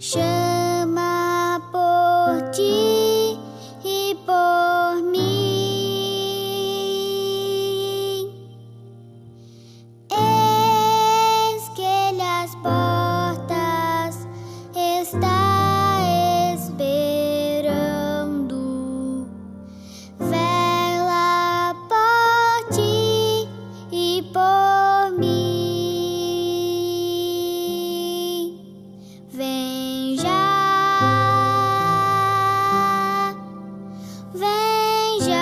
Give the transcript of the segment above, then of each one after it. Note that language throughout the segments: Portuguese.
chama por ti e por mim. Eis que ele às portas está esperando. Vela por ti e por mim. Vem já, vem já,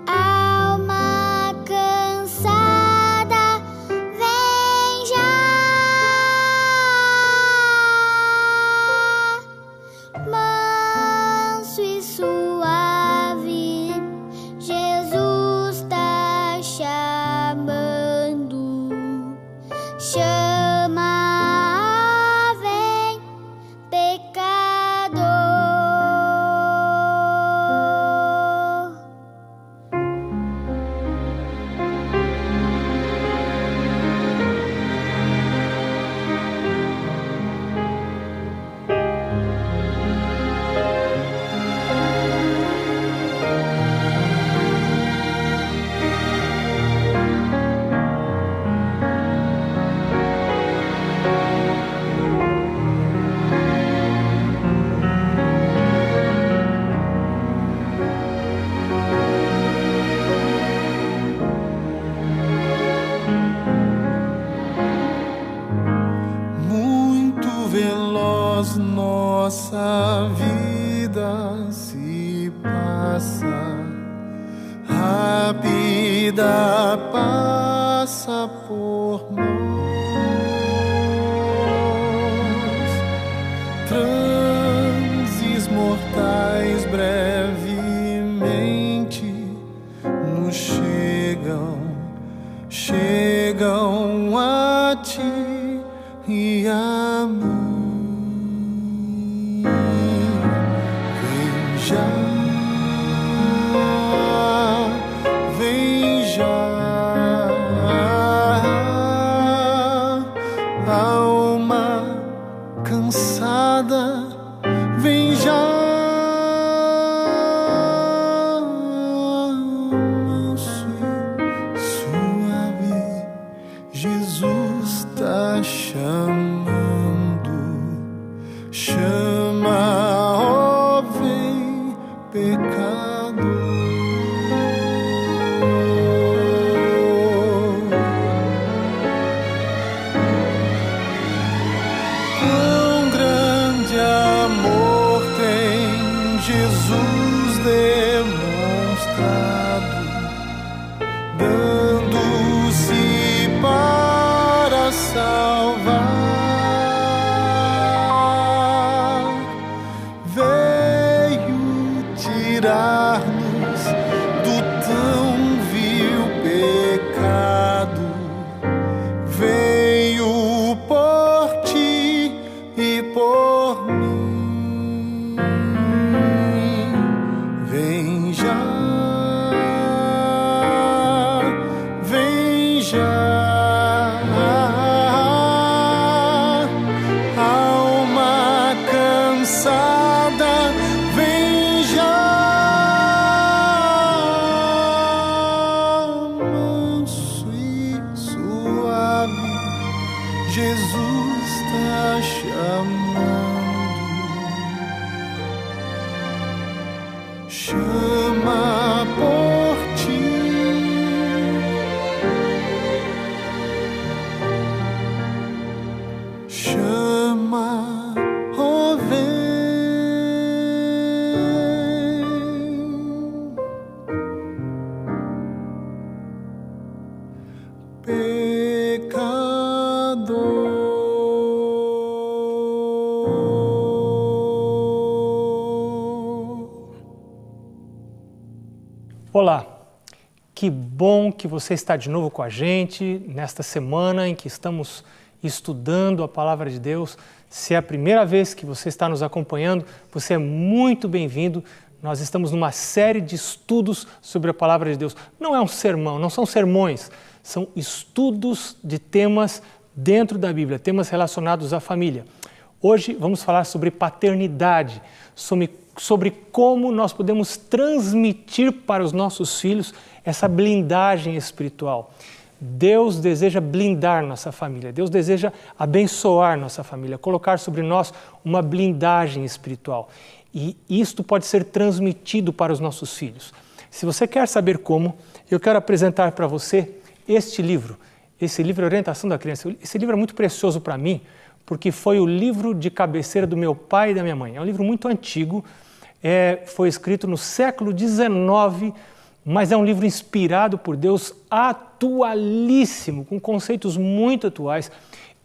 alma cansada, vem já, manso e suave, Jesus tá chamando. Chama, vem, pecador. Muito veloz nossa vida se passa, rápida passa por nós. Transes mortais brevemente nos chegam a ti e a mim. Vem já, vem já, alma cansada, vem já, manso e suave, Jesus tá chamando. Chama, ó, vem, pecador. Quão grande amor tem Jesus demonstrado, dando-se para salvar. Veio tirar-nos do tão vil pecado. Veio por ti e por mim. Vem já, vem já, alma cansada, vem já, manso e suave, Jesus tá chamando. Chama por ti, chama, ó, vem, pecador. Olá, que bom que você está de novo com a gente nesta semana em que estamos estudando a Palavra de Deus. Se é a primeira vez que você está nos acompanhando, você é muito bem-vindo. Nós estamos numa série de estudos sobre a Palavra de Deus. Não é um sermão, não são sermões, são estudos de temas dentro da Bíblia, temas relacionados à família. Hoje vamos falar sobre paternidade, sobre como nós podemos transmitir para os nossos filhos essa blindagem espiritual. Deus deseja blindar nossa família, Deus deseja abençoar nossa família, colocar sobre nós uma blindagem espiritual. E isto pode ser transmitido para os nossos filhos. Se você quer saber como, eu quero apresentar para você este livro. Esse livro é Orientação da Criança. Esse livro é muito precioso para mim, porque foi o livro de cabeceira do meu pai e da minha mãe. É um livro muito antigo, foi escrito no século XIX, mas é um livro inspirado por Deus, atualíssimo, com conceitos muito atuais.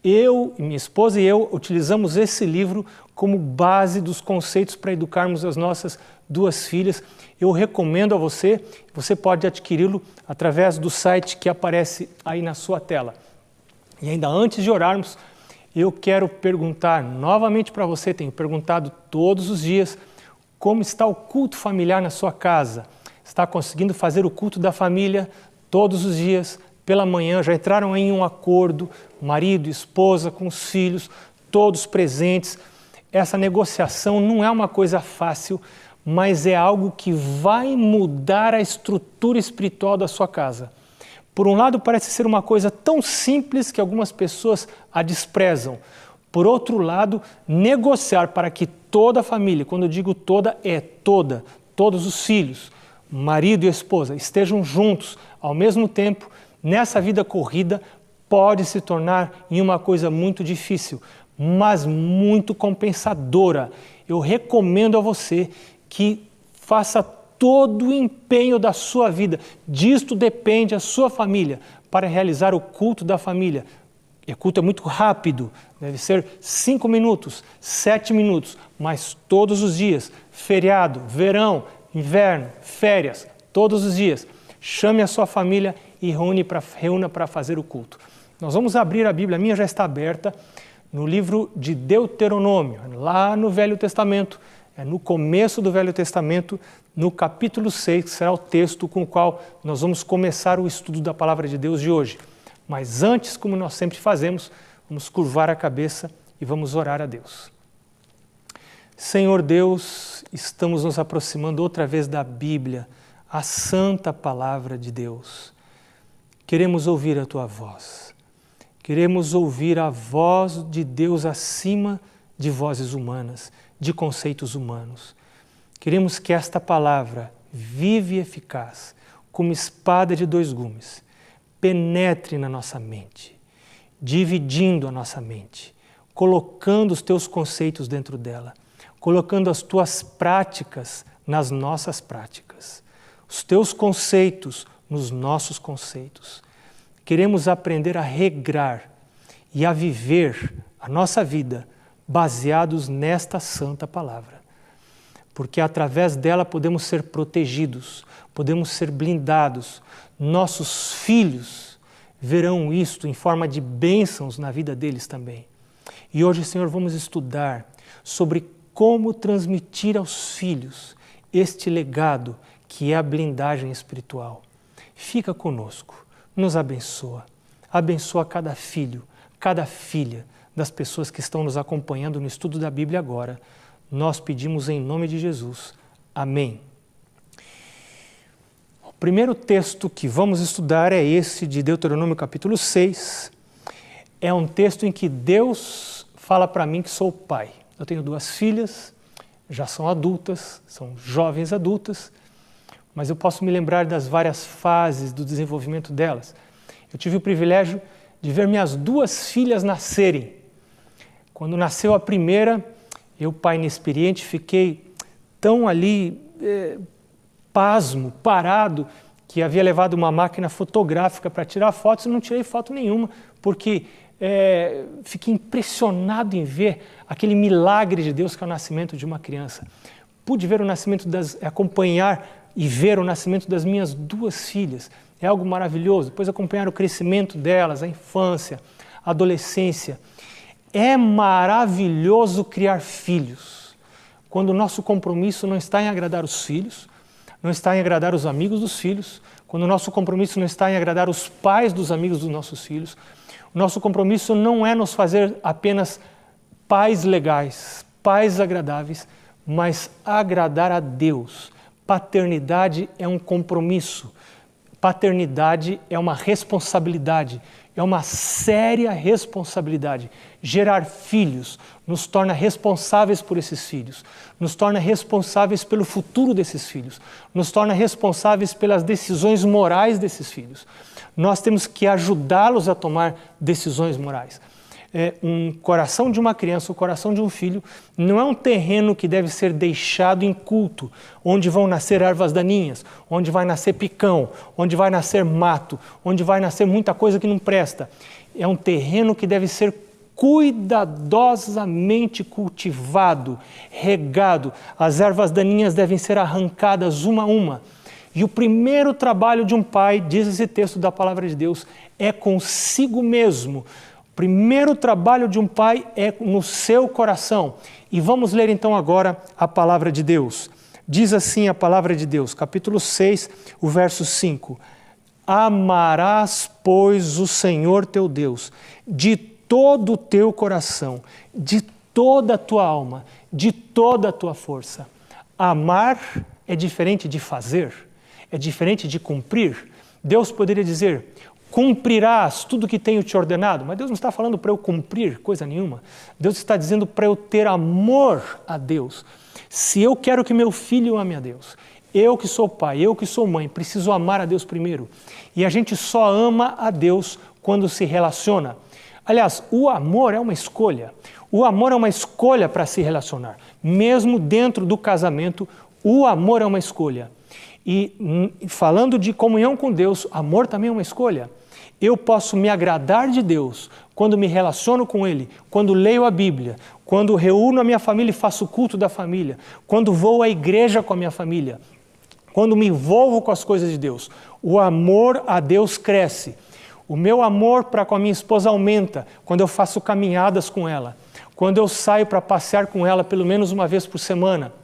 Eu, minha esposa e eu utilizamos esse livro como base dos conceitos para educarmos as nossas duas filhas. Eu recomendo a você, você pode adquiri-lo através do site que aparece aí na sua tela. E ainda antes de orarmos, eu quero perguntar novamente para você, tenho perguntado todos os dias, como está o culto familiar na sua casa? Está conseguindo fazer o culto da família todos os dias, pela manhã? Já entraram em um acordo, marido, esposa, com os filhos, todos presentes? Essa negociação não é uma coisa fácil, mas é algo que vai mudar a estrutura espiritual da sua casa. Por um lado, parece ser uma coisa tão simples que algumas pessoas a desprezam. Por outro lado, negociar para que toda a família, quando eu digo toda, é toda, todos os filhos, marido e esposa, estejam juntos ao mesmo tempo, nessa vida corrida, pode se tornar em uma coisa muito difícil, mas muito compensadora. Eu recomendo a você que faça todo o empenho da sua vida, disto depende a sua família, para realizar o culto da família. E o culto é muito rápido, deve ser 5 minutos, 7 minutos, mas todos os dias, feriado, verão, inverno, férias, todos os dias. Chame a sua família e reúna para fazer o culto. Nós vamos abrir a Bíblia, a minha já está aberta, no livro de Deuteronômio, lá no Velho Testamento, no começo do Velho Testamento, no capítulo 6, que será o texto com o qual nós vamos começar o estudo da Palavra de Deus de hoje. Mas antes, como nós sempre fazemos, vamos curvar a cabeça e vamos orar a Deus. Senhor Deus, estamos nos aproximando outra vez da Bíblia, a santa Palavra de Deus. Queremos ouvir a Tua voz. Queremos ouvir a voz de Deus acima de vozes humanas, de conceitos humanos. Queremos que esta palavra, viva e eficaz, como espada de 2 gumes, penetre na nossa mente, dividindo a nossa mente, colocando os Teus conceitos dentro dela, colocando as Tuas práticas nas nossas práticas, os Teus conceitos nos nossos conceitos. Queremos aprender a regrar e a viver a nossa vida baseados nesta santa palavra, porque através dela podemos ser protegidos, podemos ser blindados. Nossos filhos verão isto em forma de bênçãos na vida deles também. E hoje, Senhor, vamos estudar sobre como transmitir aos filhos este legado que é a blindagem espiritual. Fica conosco, nos abençoa. Abençoa cada filho, cada filha das pessoas que estão nos acompanhando no estudo da Bíblia agora. Nós pedimos em nome de Jesus. Amém. O primeiro texto que vamos estudar é esse de Deuteronômio capítulo 6. É um texto em que Deus fala para mim que sou pai. Eu tenho 2 filhas, já são adultas, são jovens adultas, mas eu posso me lembrar das várias fases do desenvolvimento delas. Eu tive o privilégio de ver minhas 2 filhas nascerem. Quando nasceu a primeira, eu, pai inexperiente, fiquei tão ali pasmo, parado, que havia levado uma máquina fotográfica para tirar fotos e não tirei foto nenhuma, porque fiquei impressionado em ver aquele milagre de Deus que é o nascimento de uma criança. Pude ver o nascimento acompanhar e ver o nascimento das minhas 2 filhas. É algo maravilhoso. Depois acompanhar o crescimento delas, a infância, a adolescência. É maravilhoso criar filhos, quando o nosso compromisso não está em agradar os filhos, não está em agradar os amigos dos filhos, quando o nosso compromisso não está em agradar os pais dos amigos dos nossos filhos, o nosso compromisso não é nos fazer apenas pais legais, pais agradáveis, mas agradar a Deus. Paternidade é um compromisso, paternidade é uma responsabilidade, é uma séria responsabilidade. Gerar filhos nos torna responsáveis por esses filhos, nos torna responsáveis pelo futuro desses filhos, nos torna responsáveis pelas decisões morais desses filhos. Nós temos que ajudá-los a tomar decisões morais. Um coração de uma criança, o coração de um filho, não é um terreno que deve ser deixado inculto, onde vão nascer ervas daninhas, onde vai nascer picão, onde vai nascer mato, onde vai nascer muita coisa que não presta. É um terreno que deve ser cuidadosamente cultivado, regado. As ervas daninhas devem ser arrancadas uma a uma. E o primeiro trabalho de um pai, diz esse texto da palavra de Deus, é consigo mesmo. O primeiro trabalho de um pai é no seu coração. E vamos ler então agora a palavra de Deus. Diz assim a palavra de Deus, capítulo 6, o verso 5. Amarás, pois, o Senhor teu Deus de todo o teu coração, de toda a tua alma, de toda a tua força. Amar é diferente de fazer, é diferente de cumprir. Deus poderia dizer, cumprirás tudo que tenho te ordenado, mas Deus não está falando para eu cumprir coisa nenhuma. Deus está dizendo para eu ter amor a Deus. Se eu quero que meu filho ame a Deus, eu que sou pai, eu que sou mãe, preciso amar a Deus primeiro. E a gente só ama a Deus quando se relaciona. Aliás, o amor é uma escolha. O amor é uma escolha para se relacionar. Mesmo dentro do casamento, o amor é uma escolha. E falando de comunhão com Deus, amor também é uma escolha. Eu posso me agradar de Deus quando me relaciono com Ele, quando leio a Bíblia, quando reúno a minha família e faço o culto da família, quando vou à igreja com a minha família, quando me envolvo com as coisas de Deus. O amor a Deus cresce. O meu amor para com a minha esposa aumenta quando eu faço caminhadas com ela, quando eu saio para passear com ela pelo menos uma vez por semana,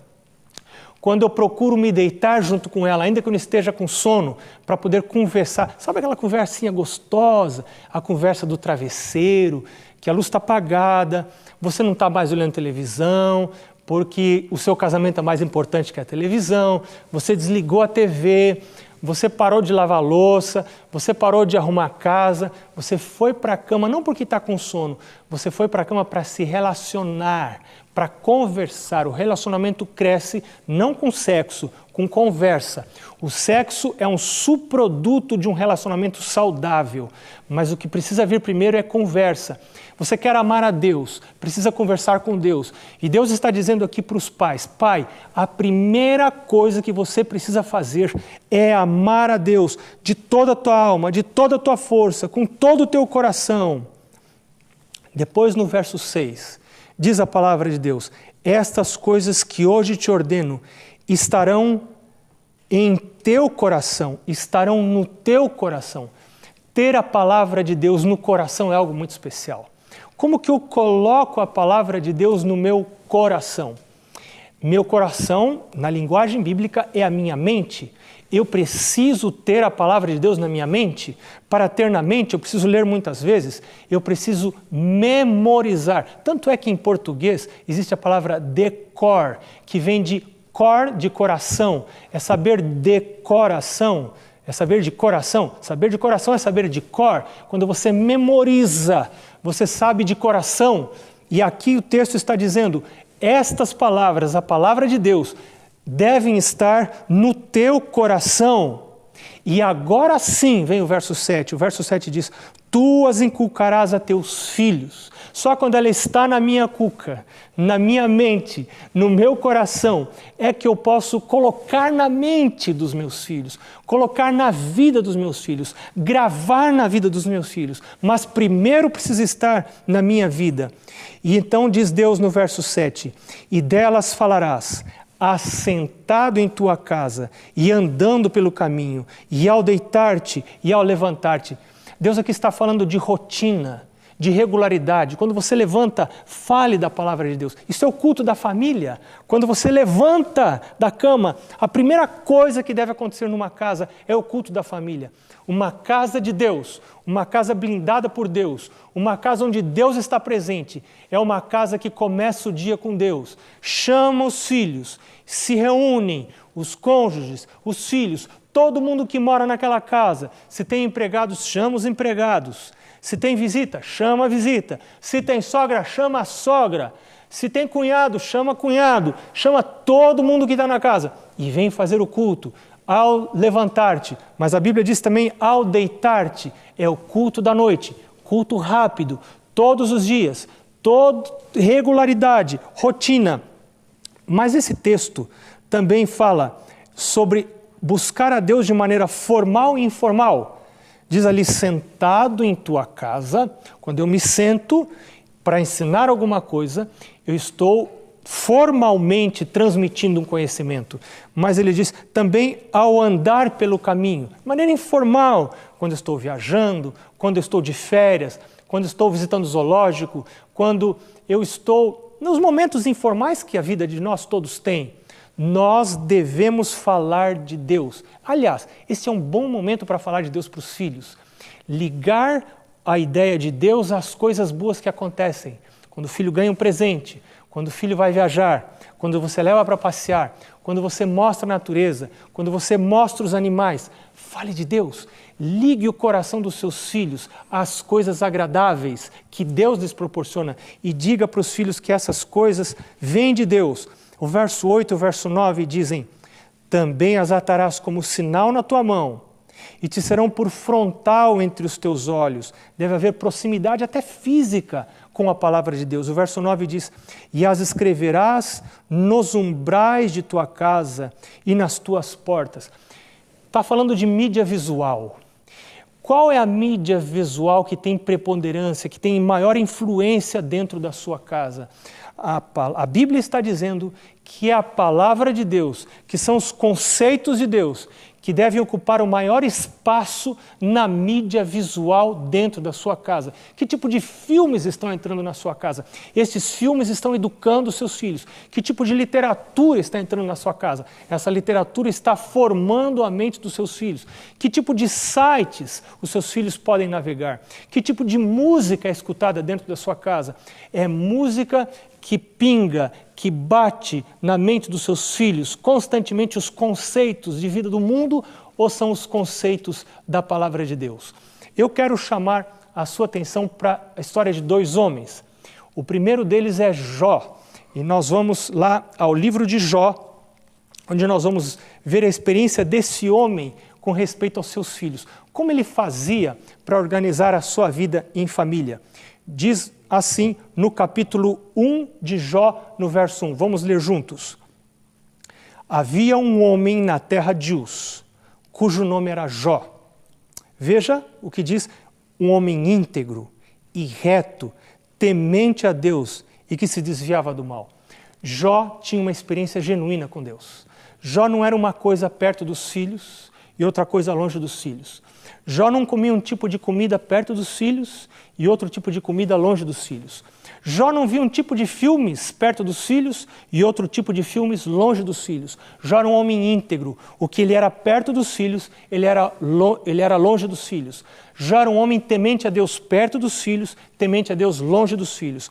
quando eu procuro me deitar junto com ela, ainda que eu não esteja com sono, para poder conversar. Sabe aquela conversinha gostosa, a conversa do travesseiro, que a luz está apagada, você não está mais olhando televisão, porque o seu casamento é mais importante que a televisão, você desligou a TV, você parou de lavar louça, você parou de arrumar a casa, você foi para a cama, não porque está com sono, você foi para a cama para se relacionar, para conversar. O relacionamento cresce não com sexo, com conversa. O sexo é um subproduto de um relacionamento saudável, mas o que precisa vir primeiro é conversa. Você quer amar a Deus, precisa conversar com Deus. E Deus está dizendo aqui para os pais, pai, a primeira coisa que você precisa fazer é amar a Deus de toda a tua alma, de toda a tua força, com todo o teu coração. Depois no verso 6, diz a palavra de Deus, estas coisas que hoje te ordeno estarão em teu coração, estarão no teu coração. Ter a palavra de Deus no coração é algo muito especial. Como que eu coloco a palavra de Deus no meu coração? Meu coração, na linguagem bíblica, é a minha mente. Eu preciso ter a palavra de Deus na minha mente. Para ter na mente, eu preciso ler muitas vezes, eu preciso memorizar. Tanto é que em português existe a palavra decor, que vem de cor, de coração. É saber de coração. É saber de coração. Saber de coração é saber de cor. Quando você memoriza, você sabe de coração. E aqui o texto está dizendo, estas palavras, a palavra de Deus, devem estar no teu coração. E agora sim, vem o verso 7. O verso 7 diz, tu as inculcarás a teus filhos. Só quando ela está na minha cuca, na minha mente, no meu coração, é que eu posso colocar na mente dos meus filhos, colocar na vida dos meus filhos, gravar na vida dos meus filhos. Mas primeiro precisa estar na minha vida. E então diz Deus no verso 7, e delas falarás, assentado em tua casa e andando pelo caminho, e ao deitar-te e ao levantar-te. Deus aqui está falando de rotina, de regularidade. Quando você levanta, fale da palavra de Deus. Isso é o culto da família. Quando você levanta da cama, a primeira coisa que deve acontecer numa casa é o culto da família. Uma casa de Deus, uma casa blindada por Deus, uma casa onde Deus está presente, é uma casa que começa o dia com Deus. Chama os filhos, se reúnem, os cônjuges, os filhos, todo mundo que mora naquela casa. Se tem empregados, chama os empregados. Se tem visita, chama a visita. Se tem sogra, chama a sogra. Se tem cunhado, chama cunhado. Chama todo mundo que está na casa e vem fazer o culto. Ao levantar-te, mas a Bíblia diz também ao deitar-te, é o culto da noite, culto rápido, todos os dias, regularidade, rotina. Mas esse texto também fala sobre buscar a Deus de maneira formal e informal. Diz ali, sentado em tua casa, quando eu me sento para ensinar alguma coisa, eu estou formalmente transmitindo um conhecimento, mas ele diz também ao andar pelo caminho, de maneira informal, quando eu estou viajando, quando eu estou de férias, quando eu estou visitando o zoológico, quando eu estou nos momentos informais que a vida de nós todos tem. Nós devemos falar de Deus. Aliás, esse é um bom momento para falar de Deus para os filhos. Ligar a ideia de Deus às coisas boas que acontecem. Quando o filho ganha um presente, quando o filho vai viajar, quando você leva para passear, quando você mostra a natureza, quando você mostra os animais, fale de Deus. Ligue o coração dos seus filhos às coisas agradáveis que Deus lhes proporciona e diga para os filhos que essas coisas vêm de Deus. O verso 8 e o verso 9 dizem, também as atarás como sinal na tua mão e te serão por frontal entre os teus olhos. Deve haver proximidade até física com a palavra de Deus. O verso 9 diz, e as escreverás nos umbrais de tua casa e nas tuas portas. Está falando de mídia visual. Qual é a mídia visual que tem preponderância, que tem maior influência dentro da sua casa? A Bíblia está dizendo que é a palavra de Deus, que são os conceitos de Deus, que devem ocupar o maior espaço na mídia visual dentro da sua casa. Que tipo de filmes estão entrando na sua casa? Esses filmes estão educando os seus filhos. Que tipo de literatura está entrando na sua casa? Essa literatura está formando a mente dos seus filhos. Que tipo de sites os seus filhos podem navegar? Que tipo de música é escutada dentro da sua casa? É música que pinga, que bate na mente dos seus filhos constantemente os conceitos de vida do mundo ou são os conceitos da palavra de Deus? Eu quero chamar a sua atenção para a história de dois homens. O primeiro deles é Jó, e nós vamos lá ao livro de Jó, onde nós vamos ver a experiência desse homem com respeito aos seus filhos. Como ele fazia para organizar a sua vida em família. Diz assim no capítulo 1 de Jó, no verso 1. Vamos ler juntos. Havia um homem na terra de Uz, cujo nome era Jó. Veja o que diz, um homem íntegro e reto, temente a Deus e que se desviava do mal. Jó tinha uma experiência genuína com Deus. Jó não era uma coisa perto dos filhos e outra coisa longe dos filhos. Jó não comia um tipo de comida perto dos filhos e outro tipo de comida longe dos filhos. Jó não via um tipo de filmes perto dos filhos e outro tipo de filmes longe dos filhos. Jó era um homem íntegro. O que ele era perto dos filhos, ele era longe dos filhos. Jó era um homem temente a Deus perto dos filhos, temente a Deus longe dos filhos.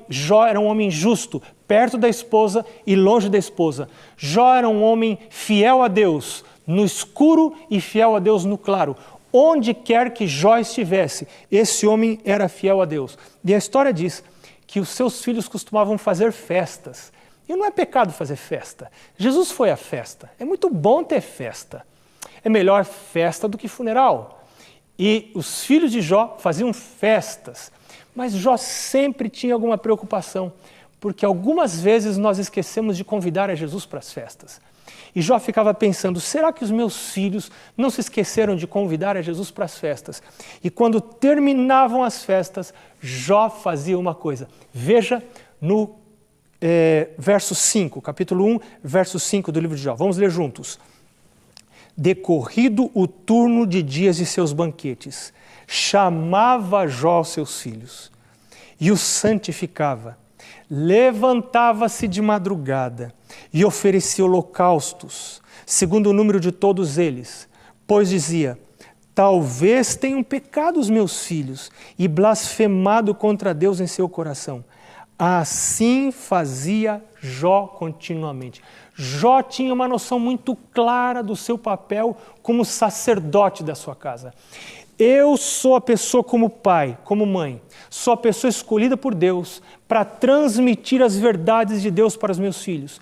Jó era um homem justo, perto da esposa e longe da esposa. Jó era um homem fiel a Deus, no escuro e fiel a Deus no claro. Onde quer que Jó estivesse, esse homem era fiel a Deus. E a história diz que os seus filhos costumavam fazer festas. E não é pecado fazer festa. Jesus foi à festa. É muito bom ter festa. É melhor festa do que funeral. E os filhos de Jó faziam festas. Mas Jó sempre tinha alguma preocupação, porque algumas vezes nós esquecemos de convidar a Jesus para as festas. E Jó ficava pensando, será que os meus filhos não se esqueceram de convidar a Jesus para as festas? E quando terminavam as festas, Jó fazia uma coisa. Veja no verso 5, capítulo 1, verso 5 do livro de Jó. Vamos ler juntos. decorrido o turno de dias de seus banquetes, chamava Jó aos seus filhos e os santificava. Levantava-se de madrugada e oferecia holocaustos, segundo o número de todos eles, pois dizia: talvez tenham pecado os meus filhos e blasfemado contra Deus em seu coração. Assim fazia Jó continuamente. Jó tinha uma noção muito clara do seu papel como sacerdote da sua casa. Eu sou a pessoa como pai, como mãe, sou a pessoa escolhida por Deus para transmitir as verdades de Deus para os meus filhos.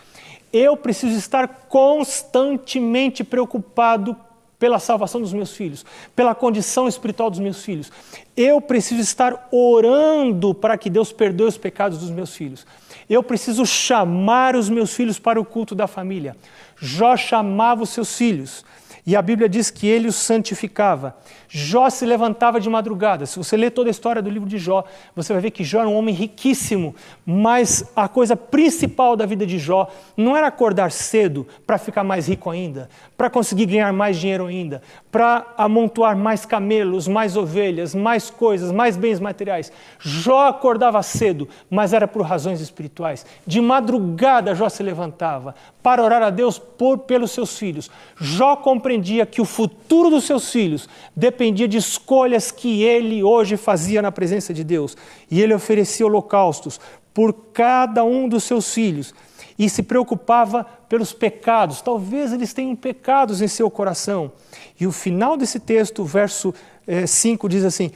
Eu preciso estar constantemente preocupado pela salvação dos meus filhos, pela condição espiritual dos meus filhos. Eu preciso estar orando para que Deus perdoe os pecados dos meus filhos. Eu preciso chamar os meus filhos para o culto da família. Jó chamava os seus filhos e a Bíblia diz que ele os santificava. Jó se levantava de madrugada. Se você ler toda a história do livro de Jó, você vai ver que Jó era um homem riquíssimo, mas a coisa principal da vida de Jó não era acordar cedo para ficar mais rico ainda, para conseguir ganhar mais dinheiro ainda, para amontoar mais camelos, mais ovelhas, mais coisas, mais bens materiais. Jó acordava cedo, mas era por razões espirituais. De madrugada Jó se levantava para orar a Deus pelos seus filhos. Jó compreendia que o futuro dos seus filhos dependia de escolhas que ele hoje fazia na presença de Deus. E ele oferecia holocaustos por cada um dos seus filhos e se preocupava pelos pecados. Talvez eles tenham pecados em seu coração. E o final desse texto, verso 5, diz assim: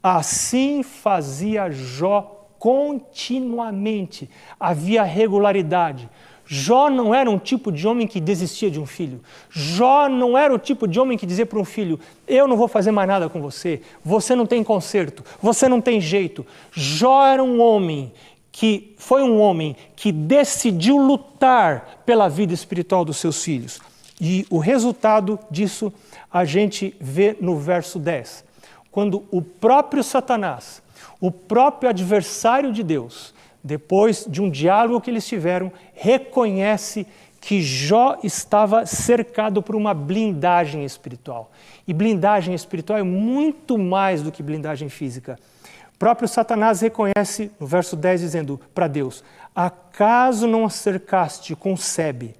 assim fazia Jó continuamente. Havia regularidade. Jó não era um tipo de homem que desistia de um filho. Jó não era o tipo de homem que dizia para um filho: eu não vou fazer mais nada com você, você não tem conserto, você não tem jeito. Jó era um homem que foi um homem que decidiu lutar pela vida espiritual dos seus filhos. E o resultado disso a gente vê no verso 10, quando o próprio Satanás, o próprio adversário de Deus, depois de um diálogo que eles tiveram, reconhece que Jó estava cercado por uma blindagem espiritual. E blindagem espiritual é muito mais do que blindagem física. O próprio Satanás reconhece, no verso 10, dizendo para Deus: acaso não a cercaste com sebe?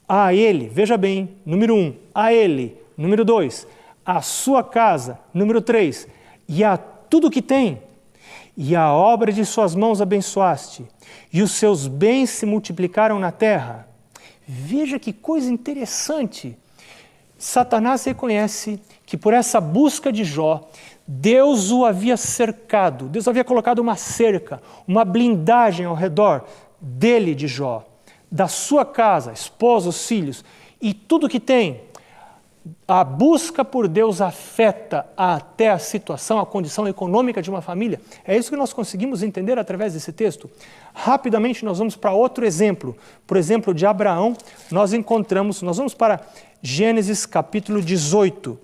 A ele, veja bem, número 1, a ele, número 2, a sua casa, número 3, e a tudo que tem. E a obra de suas mãos abençoaste, e os seus bens se multiplicaram na terra. Veja que coisa interessante. Satanás reconhece que por essa busca de Jó, Deus o havia cercado, Deus havia colocado uma cerca, uma blindagem ao redor dele, de Jó, da sua casa, esposa, os filhos, e tudo que tem. A busca por Deus afeta até a situação, a condição econômica de uma família. É isso que nós conseguimos entender através desse texto. Rapidamente nós vamos para outro exemplo. Por exemplo, de Abraão, nós vamos para Gênesis capítulo 18.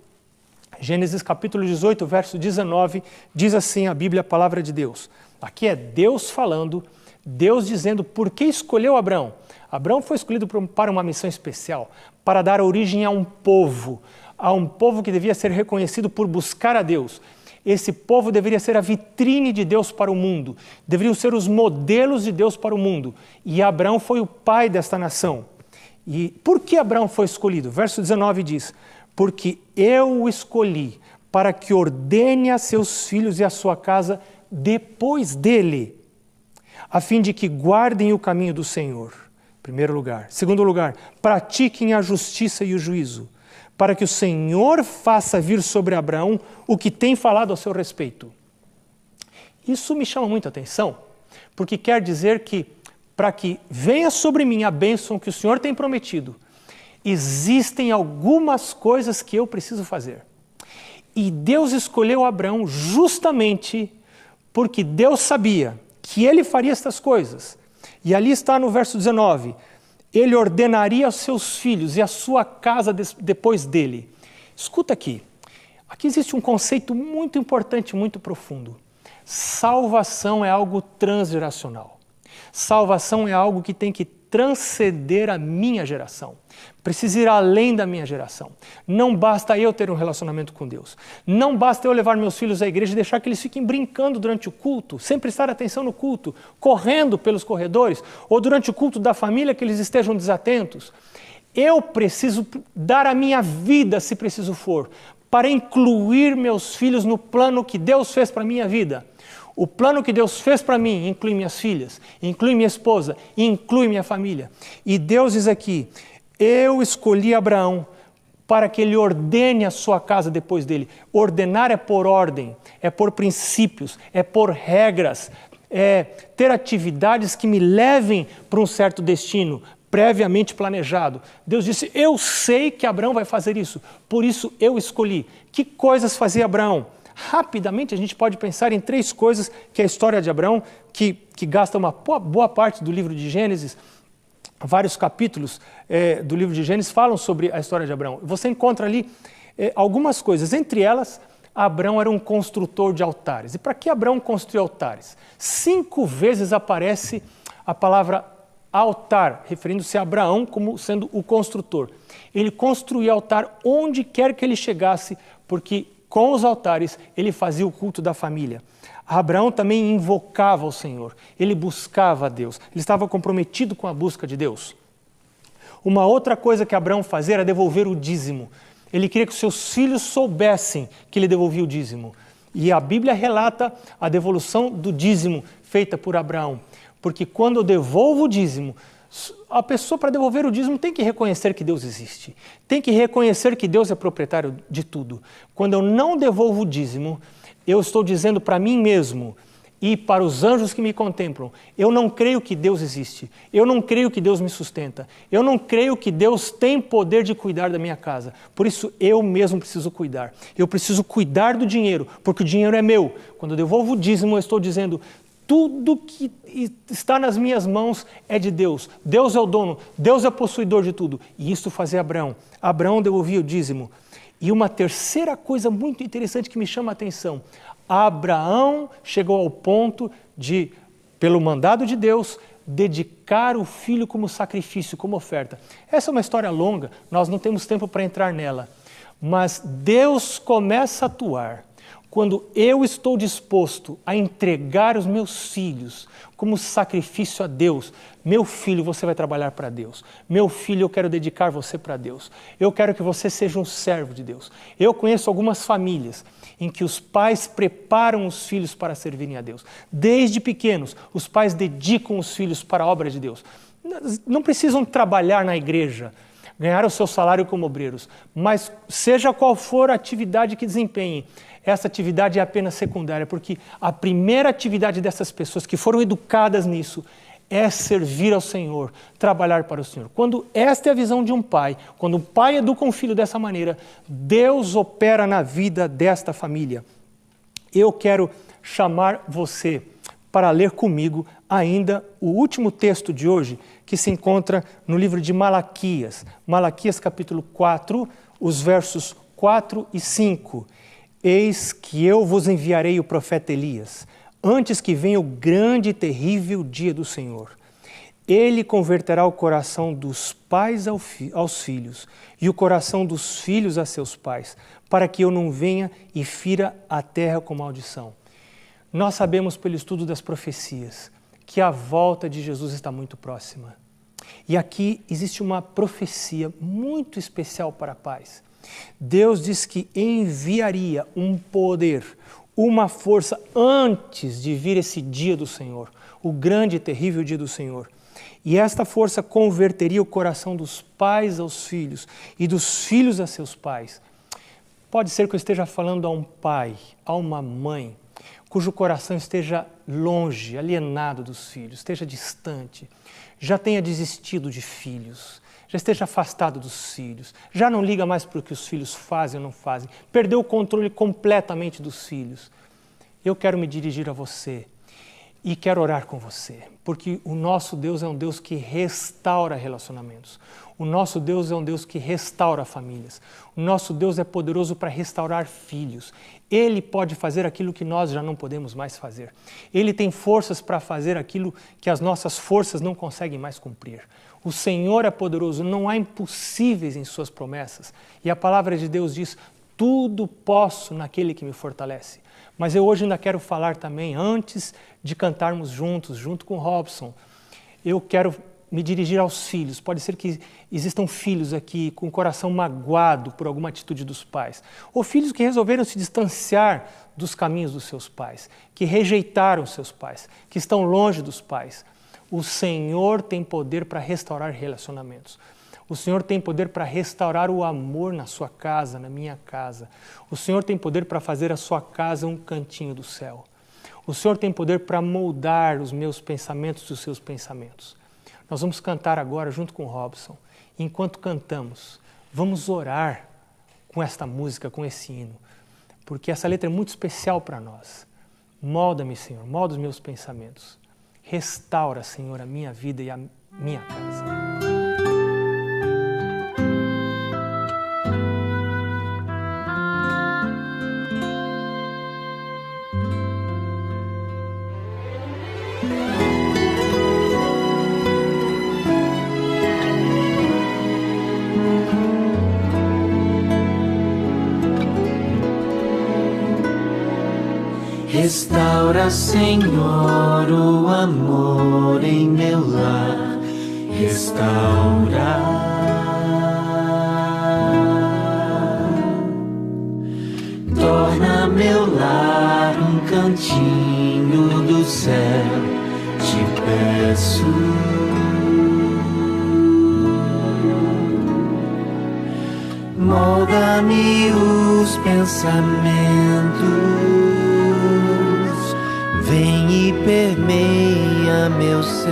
Gênesis capítulo 18, verso 19, diz assim a Bíblia, a palavra de Deus. Aqui é Deus falando, Deus dizendo por que escolheu Abraão. Abraão foi escolhido para uma missão especial, para dar origem a um povo que devia ser reconhecido por buscar a Deus. Esse povo deveria ser a vitrine de Deus para o mundo, deveriam ser os modelos de Deus para o mundo. E Abraão foi o pai desta nação. E por que Abraão foi escolhido? Verso 19 diz: porque eu o escolhi para que ordene a seus filhos e a sua casa depois dele, a fim de que guardem o caminho do Senhor. Primeiro lugar. Segundo lugar, pratiquem a justiça e o juízo, para que o Senhor faça vir sobre Abraão o que tem falado ao seu respeito. Isso me chama muita atenção, porque quer dizer que, para que venha sobre mim a bênção que o Senhor tem prometido, existem algumas coisas que eu preciso fazer. E Deus escolheu Abraão justamente porque Deus sabia que ele faria estas coisas. E ali está no verso 19, ele ordenaria aos seus filhos e a sua casa depois dele. Escuta aqui existe um conceito muito importante, muito profundo. Salvação é algo transgeracional. Salvação é algo que tem que transcender a minha geração. Precisa ir além da minha geração. Não basta eu ter um relacionamento com Deus. Não basta eu levar meus filhos à igreja e deixar que eles fiquem brincando durante o culto, sem prestar atenção no culto, correndo pelos corredores, ou durante o culto da família que eles estejam desatentos. Eu preciso dar a minha vida, se preciso for, para incluir meus filhos no plano que Deus fez para a minha vida. O plano que Deus fez para mim inclui minhas filhas, inclui minha esposa, inclui minha família. E Deus diz aqui, eu escolhi Abraão para que ele ordene a sua casa depois dele. Ordenar é por ordem, é por princípios, é por regras, é ter atividades que me levem para um certo destino, previamente planejado. Deus disse, eu sei que Abraão vai fazer isso, por isso eu escolhi. Que coisas fazia Abraão? Rapidamente a gente pode pensar em 3 coisas que é a história de Abraão, que gasta uma boa parte do livro de Gênesis. Vários capítulos do livro de Gênesis falam sobre a história de Abraão. Você encontra ali algumas coisas, entre elas, Abraão era um construtor de altares. E para que Abraão construiu altares? 5 vezes aparece a palavra altar, referindo-se a Abraão como sendo o construtor. Ele construía altar onde quer que ele chegasse, porque com os altares ele fazia o culto da família. Abraão também invocava o Senhor, ele buscava a Deus, ele estava comprometido com a busca de Deus. Uma outra coisa que Abraão fazia era devolver o dízimo. Ele queria que seus filhos soubessem que ele devolvia o dízimo. E a Bíblia relata a devolução do dízimo feita por Abraão. Porque quando eu devolvo o dízimo, a pessoa, para devolver o dízimo, tem que reconhecer que Deus existe. Tem que reconhecer que Deus é proprietário de tudo. Quando eu não devolvo o dízimo, eu estou dizendo para mim mesmo e para os anjos que me contemplam, eu não creio que Deus existe. Eu não creio que Deus me sustenta. Eu não creio que Deus tem poder de cuidar da minha casa. Por isso, eu mesmo preciso cuidar. Eu preciso cuidar do dinheiro, porque o dinheiro é meu. Quando eu devolvo o dízimo, eu estou dizendo, tudo que está nas minhas mãos é de Deus. Deus é o dono, Deus é o possuidor de tudo. E isso fazia Abraão. Abraão devolvia o dízimo. E uma terceira coisa muito interessante que me chama a atenção. Abraão chegou ao ponto de, pelo mandado de Deus, dedicar o filho como sacrifício, como oferta. Essa é uma história longa, nós não temos tempo para entrar nela. Mas Deus começa a atuar quando eu estou disposto a entregar os meus filhos como sacrifício a Deus. Meu filho, você vai trabalhar para Deus. Meu filho, eu quero dedicar você para Deus. Eu quero que você seja um servo de Deus. Eu conheço algumas famílias em que os pais preparam os filhos para servirem a Deus. Desde pequenos, os pais dedicam os filhos para a obra de Deus. Não precisam trabalhar na igreja, ganhar o seu salário como obreiros, mas seja qual for a atividade que desempenhem, essa atividade é apenas secundária, porque a primeira atividade dessas pessoas que foram educadas nisso é servir ao Senhor, trabalhar para o Senhor. Quando esta é a visão de um pai, quando um pai educa um filho dessa maneira, Deus opera na vida desta família. Eu quero chamar você para ler comigo ainda o último texto de hoje, que se encontra no livro de Malaquias. Malaquias capítulo 4, os versos 4 e 5. Eis que eu vos enviarei o profeta Elias, antes que venha o grande e terrível dia do Senhor. Ele converterá o coração dos pais aos filhos e o coração dos filhos a seus pais, para que eu não venha e fira a terra com maldição. Nós sabemos pelo estudo das profecias que a volta de Jesus está muito próxima. E aqui existe uma profecia muito especial para pais. Deus diz que enviaria um poder, uma força antes de vir esse dia do Senhor, o grande e terrível dia do Senhor. E esta força converteria o coração dos pais aos filhos e dos filhos a seus pais. Pode ser que eu esteja falando a um pai, a uma mãe, cujo coração esteja longe, alienado dos filhos, esteja distante, já tenha desistido de filhos, já esteja afastado dos filhos, já não liga mais para o que os filhos fazem ou não fazem, perdeu o controle completamente dos filhos. Eu quero me dirigir a você. E quero orar com você, porque o nosso Deus é um Deus que restaura relacionamentos. O nosso Deus é um Deus que restaura famílias. O nosso Deus é poderoso para restaurar filhos. Ele pode fazer aquilo que nós já não podemos mais fazer. Ele tem forças para fazer aquilo que as nossas forças não conseguem mais cumprir. O Senhor é poderoso, não há impossíveis em suas promessas. E a palavra de Deus diz, tudo posso naquele que me fortalece. Mas eu hoje ainda quero falar também, antes de cantarmos juntos, junto com Robson, eu quero me dirigir aos filhos. Pode ser que existam filhos aqui com o coração magoado por alguma atitude dos pais, ou filhos que resolveram se distanciar dos caminhos dos seus pais, que rejeitaram seus pais, que estão longe dos pais. O Senhor tem poder para restaurar relacionamentos. O Senhor tem poder para restaurar o amor na sua casa, na minha casa. O Senhor tem poder para fazer a sua casa um cantinho do céu. O Senhor tem poder para moldar os meus pensamentos e os seus pensamentos. Nós vamos cantar agora junto com o Robson. Enquanto cantamos, vamos orar com esta música, com esse hino, porque essa letra é muito especial para nós. Molda-me, Senhor, molda os meus pensamentos. Restaura, Senhor, a minha vida e a minha casa. Restaura, Senhor, o amor em meu lar. Restaura. Torna meu lar um cantinho do céu, te peço. Molda-me os pensamentos. Vem e permeia meu ser,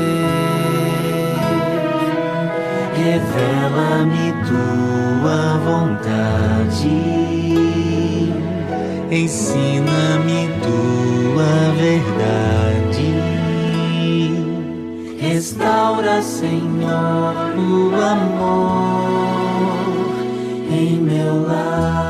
revela-me tua vontade, ensina-me tua verdade. Restaura, Senhor, o amor em meu lar.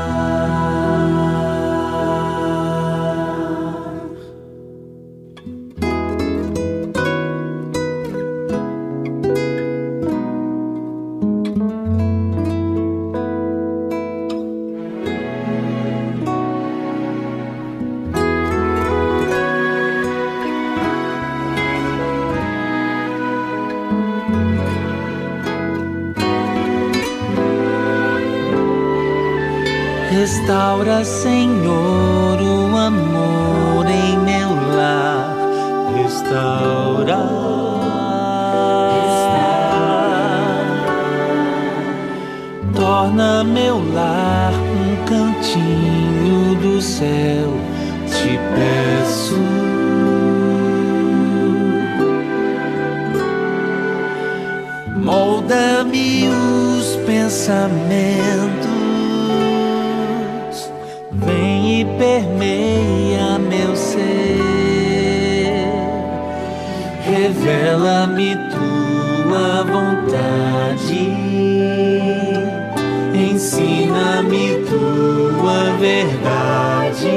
Restaura, Senhor, o amor em meu lar. Restaura. Torna meu lar um cantinho do céu, te peço. Molda-me os pensamentos. Vem e permeia meu ser, revela-me tua vontade, ensina-me tua verdade.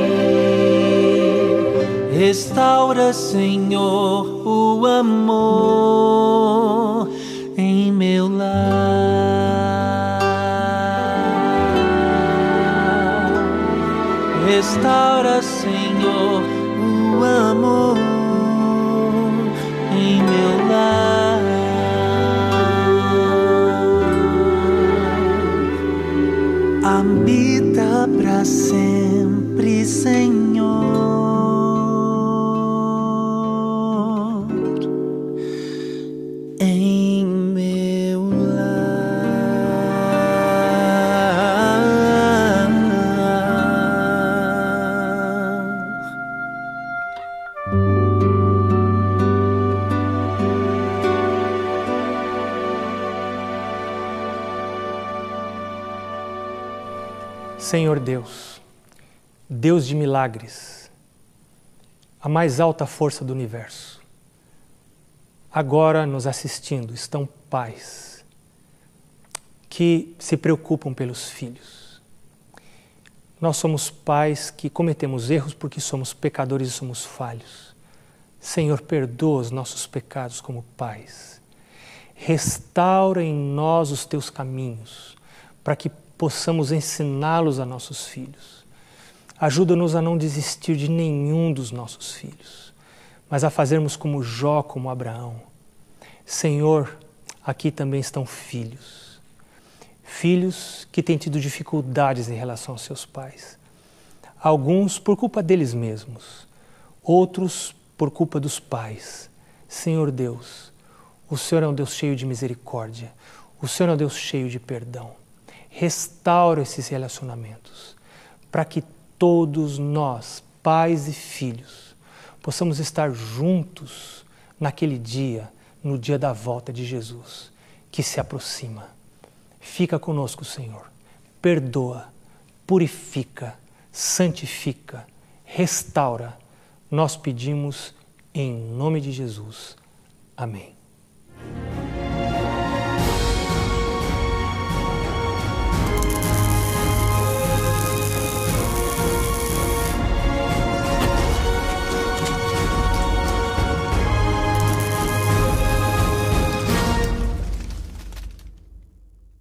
Restaura, Senhor, o amor em meu lar. Restaura, Senhor, o amor em meu lar. Habita para sempre, Senhor, em meu lar. Senhor Deus, Deus de milagres, a mais alta força do universo. Agora, nos assistindo, estão pais que se preocupam pelos filhos. Nós somos pais que cometemos erros porque somos pecadores e somos falhos. Senhor, perdoa os nossos pecados como pais. Restaura em nós os teus caminhos, para que possamos ensiná-los a nossos filhos. Ajuda-nos a não desistir de nenhum dos nossos filhos, mas a fazermos como Jó, como Abraão. Senhor, aqui também estão filhos. Filhos que têm tido dificuldades em relação aos seus pais. Alguns por culpa deles mesmos, outros por culpa dos pais. Senhor Deus, o Senhor é um Deus cheio de misericórdia, o Senhor é um Deus cheio de perdão. Restaura esses relacionamentos, para que todos nós, pais e filhos, possamos estar juntos naquele dia, no dia da volta de Jesus, que se aproxima. Fica conosco, Senhor. Perdoa, purifica, santifica, restaura. Nós pedimos em nome de Jesus. Amém.